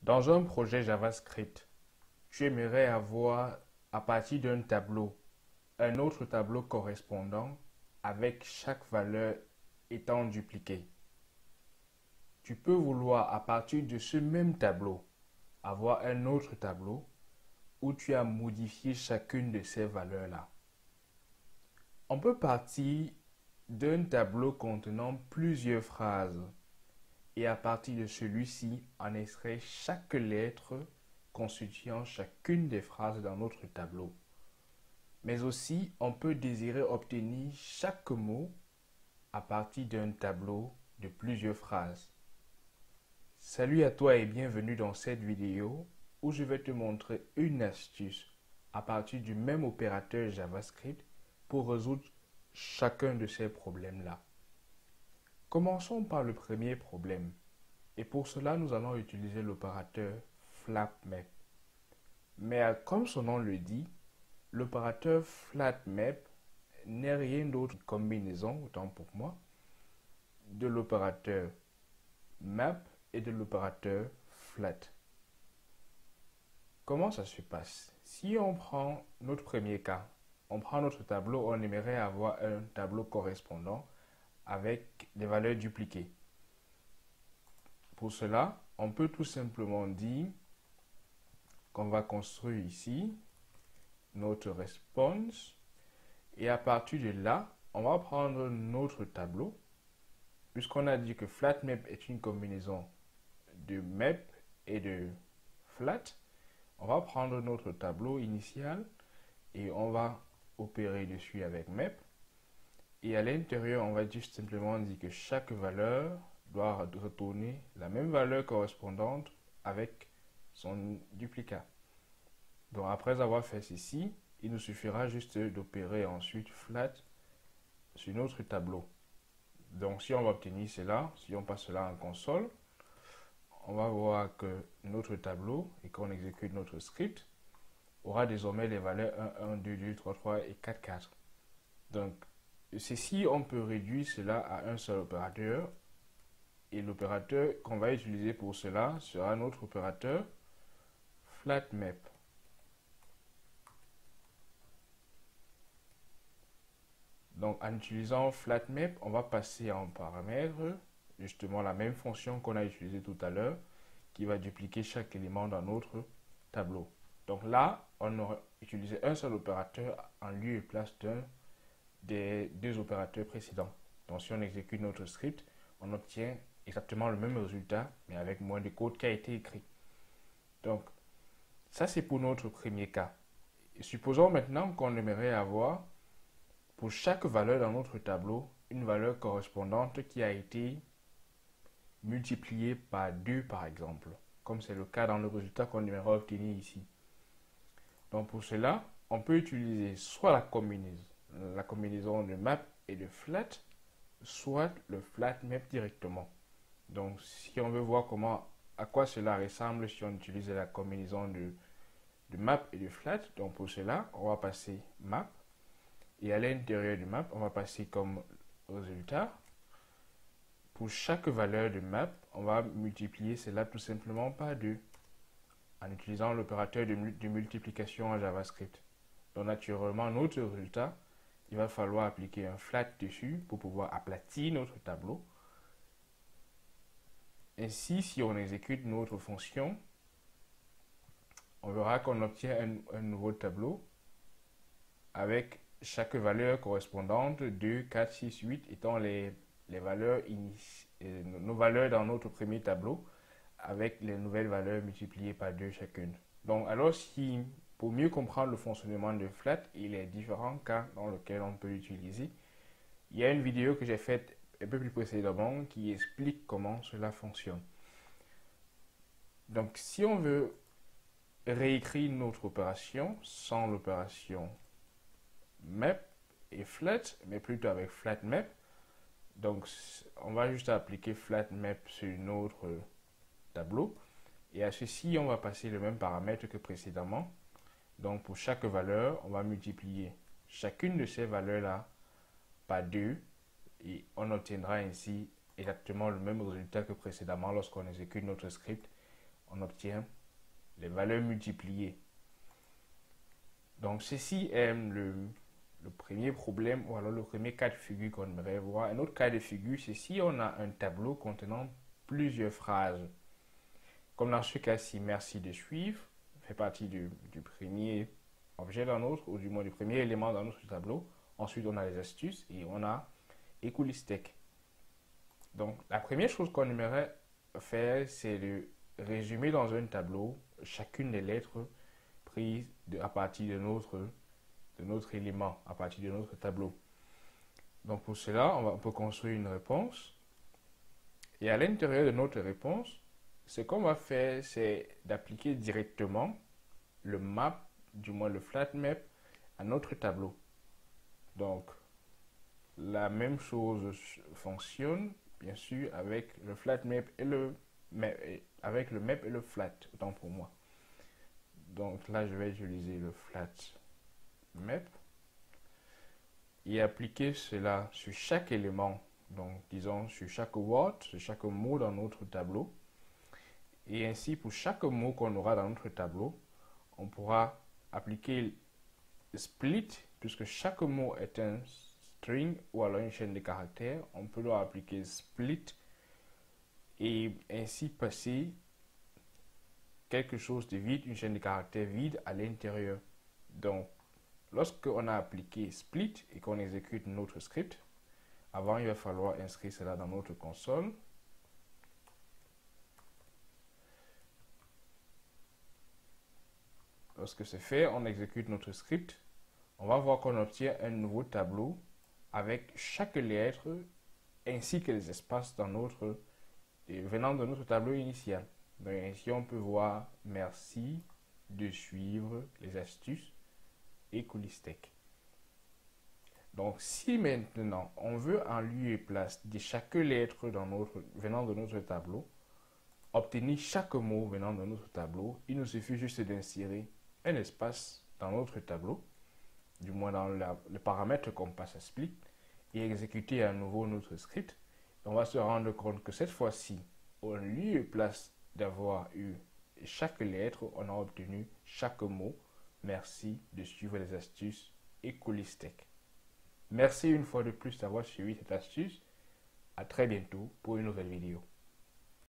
Dans un projet JavaScript, tu aimerais avoir, à partir d'un tableau, un autre tableau correspondant avec chaque valeur étant dupliquée. Tu peux vouloir, à partir de ce même tableau, avoir un autre tableau où tu as modifié chacune de ces valeurs-là. On peut partir d'un tableau contenant plusieurs phrases et à partir de celui-ci, en extraire chaque lettre constituant chacune des phrases dans notre tableau. Mais aussi, on peut désirer obtenir chaque mot à partir d'un tableau de plusieurs phrases. Salut à toi et bienvenue dans cette vidéo où je vais te montrer une astuce à partir du même opérateur JavaScript pour résoudre chacun de ces problèmes-là. Commençons par le premier problème. Et pour cela, nous allons utiliser l'opérateur flatMap. Mais comme son nom le dit, l'opérateur flatMap n'est rien d'autre qu'une combinaison, autant pour moi, de l'opérateur map et de l'opérateur flat. Comment ça se passe? Si on prend notre premier cas, on prend notre tableau, on aimerait avoir un tableau correspondant avec des valeurs dupliquées. Pour cela, on peut tout simplement dire qu'on va construire ici notre response et à partir de là, on va prendre notre tableau puisqu'on a dit que flatMap est une combinaison de map et de flat. On va prendre notre tableau initial et on va opérer dessus avec map. Et à l'intérieur, on va juste simplement dire que chaque valeur doit retourner la même valeur correspondante avec son duplicat. Donc après avoir fait ceci, il nous suffira juste d'opérer ensuite flat sur notre tableau. Donc si on va obtenir cela, si on passe cela en console, on va voir que notre tableau, et qu'on exécute notre script, aura désormais les valeurs 1, 1, 2, 2, 3, 3 et 4, 4. Donc ceci, on peut réduire cela à un seul opérateur. Et l'opérateur qu'on va utiliser pour cela sera notre opérateur flatMap. Donc en utilisant flatMap, on va passer en paramètre justement la même fonction qu'on a utilisée tout à l'heure qui va dupliquer chaque élément dans notre tableau. Donc là, on aura utilisé un seul opérateur en lieu et place d'un des deux opérateurs précédents. Donc si on exécute notre script, on obtient exactement le même résultat, mais avec moins de code qui a été écrit. Donc, ça c'est pour notre premier cas. Et supposons maintenant qu'on aimerait avoir, pour chaque valeur dans notre tableau, une valeur correspondante qui a été multipliée par 2 par exemple, comme c'est le cas dans le résultat qu'on aimerait obtenir ici. Donc pour cela, on peut utiliser soit la combinaison de map et de flat, soit le flatMap directement. Donc si on veut voir à quoi cela ressemble si on utilise la combinaison de map et de flat, donc pour cela, on va passer map et à l'intérieur du map, on va passer comme résultat. Pour chaque valeur de map, on va multiplier cela tout simplement par 2 en utilisant l'opérateur de multiplication en JavaScript. Donc naturellement, notre résultat, il va falloir appliquer un flat dessus pour pouvoir aplatir notre tableau. Ainsi, si on exécute notre fonction, on verra qu'on obtient un nouveau tableau avec chaque valeur correspondante 2, 4, 6, 8 étant les valeurs nos valeurs dans notre premier tableau avec les nouvelles valeurs multipliées par 2 chacune. Donc alors si pour mieux comprendre le fonctionnement de flat et les différents cas dans lesquels on peut l'utiliser, il y a une vidéo que j'ai faite un peu plus précédemment qui explique comment cela fonctionne. Donc si on veut réécrire notre opération sans l'opération map et flat, mais plutôt avec flatMap, donc on va juste appliquer flatMap sur notre tableau et à ceci on va passer le même paramètre que précédemment. Donc pour chaque valeur, on va multiplier chacune de ces valeurs-là par 2 et on obtiendra ainsi exactement le même résultat que précédemment lorsqu'on exécute notre script on obtient les valeurs multipliées. Donc, ceci est le premier problème, ou alors le premier cas de figure qu'on aimerait voir. Un autre cas de figure, c'est si on a un tableau contenant plusieurs phrases. Comme dans ce cas-ci, merci de suivre, fait partie du premier objet dans notre, ou du moins du premier élément dans notre tableau. Ensuite, on a les astuces et on a Equalistech. Donc, la première chose qu'on aimerait faire, c'est de résumer dans un tableau chacune des lettres prises à partir de notre élément, à partir de notre tableau. Donc, pour cela, on peut construire une réponse. Et à l'intérieur de notre réponse, ce qu'on va faire, c'est d'appliquer directement le map, du moins le flat map, à notre tableau. Donc, la même chose fonctionne, bien sûr, avec le flat map et le map, avec le map et le flat, autant pour moi. Donc là, je vais utiliser le flat map et appliquer cela sur chaque élément. Donc, disons, sur chaque word, sur chaque mot dans notre tableau. Et ainsi, pour chaque mot qu'on aura dans notre tableau, on pourra appliquer split, puisque chaque mot est un string ou alors une chaîne de caractères. On peut leur appliquer split et ainsi passer quelque chose de vide, une chaîne de caractères vide à l'intérieur. Donc, lorsque on a appliqué split et qu'on exécute notre script, avant, il va falloir inscrire cela dans notre console. Lorsque c'est fait, on exécute notre script. On va voir qu'on obtient un nouveau tableau avec chaque lettre ainsi que les espaces venant de notre tableau initial. Donc ici, on peut voir merci de suivre les astuces et Equalistech. Donc, si maintenant on veut en lieu et place de chaque lettre venant de notre tableau, obtenir chaque mot venant de notre tableau, il nous suffit juste d'insérer un espace dans notre tableau, du moins dans le paramètre qu'on passe à split, et exécuter à nouveau notre script. On va se rendre compte que cette fois-ci, au lieu et place d'avoir eu chaque lettre, on a obtenu chaque mot. Merci de suivre les astuces Equalistech. Merci une fois de plus d'avoir suivi cette astuce. À très bientôt pour une nouvelle vidéo.